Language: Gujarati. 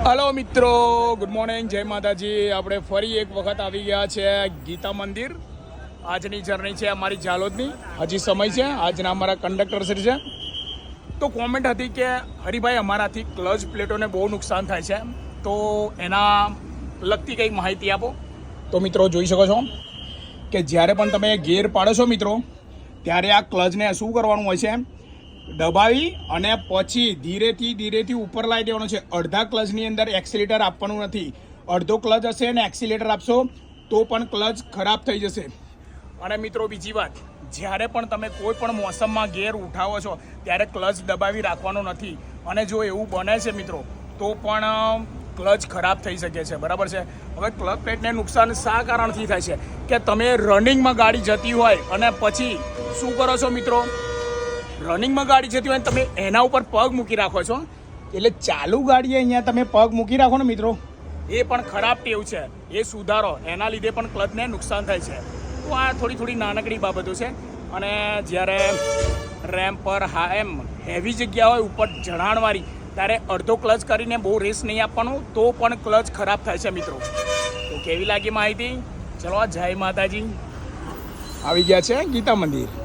हेलो मित्रों, गुड मॉर्निंग, जय माताजी। આપણે ફરી એક વખત આવી ગયા છે ગીતા મંદિર। આજની જર્ની છે અમારી જાલોદની। હજી સમય છે, આજના અમારા કંડક્ટર સર છે। તો કોમેન્ટ હતી કે હરિભાઈ અમારાથી ક્લચ પ્લેટોને બહુ નુકસાન થાય છે, તો એના લગતી કંઈક માહિતી આપો। તો મિત્રો જોઈ શકો છો કે જ્યારે પણ તમે ગેર પાડો છો મિત્રો, ત્યારે આ ક્લચને શું કરવાનું હોય છે, દબાવી અને પછી ધીરેથી ઉપર લાવી દેવાનો છે। અડધા ક્લચની અંદર એક્સિલેટર આપવાનું નથી। અડધો ક્લચ હશે અને એક્સિલેટર આપશો તો પણ ક્લચ ખરાબ થઈ જશે। અને મિત્રો બીજી વાત, જ્યારે પણ તમે કોઈ પણ મોસમમાં ગેર ઉઠાવો છો ત્યારે ક્લચ દબાવી રાખવાનો નથી। અને જો એવું બને છે મિત્રો તો પણ ક્લચ ખરાબ થઈ શકે છે, બરાબર છે। હવે ક્લચ પ્લેટને નુકસાન શા કારણથી થાય છે કે તમે રનિંગમાં ગાડી જતી હોય અને પછી શું કરો છો મિત્રો, રનિંગમાં ગાડી જતી હોય તમે એના ઉપર પગ મૂકી રાખો છો, એટલે ચાલુ ગાડીએ અહીંયા તમે પગ મૂકી રાખો ને મિત્રો, એ પણ ખરાબ ટેવ છે। એ સુધારો, એના લીધે પણ ક્લચને નુકસાન થાય છે। તો આ થોડી નાનકડી બાબતો છે। અને જ્યારે રેમ્પ પર એમ હેવી જગ્યા હોય ઉપર જણાણવાળી, ત્યારે અડધો ક્લચ કરીને બહુ રેસ નહીં આપવાનું, તો પણ ક્લચ ખરાબ થાય છે મિત્રો। તો કેવી લાગી માહિતી? ચલો, જય માતાજી। આવી ગયા છે ગીતા મંદિર।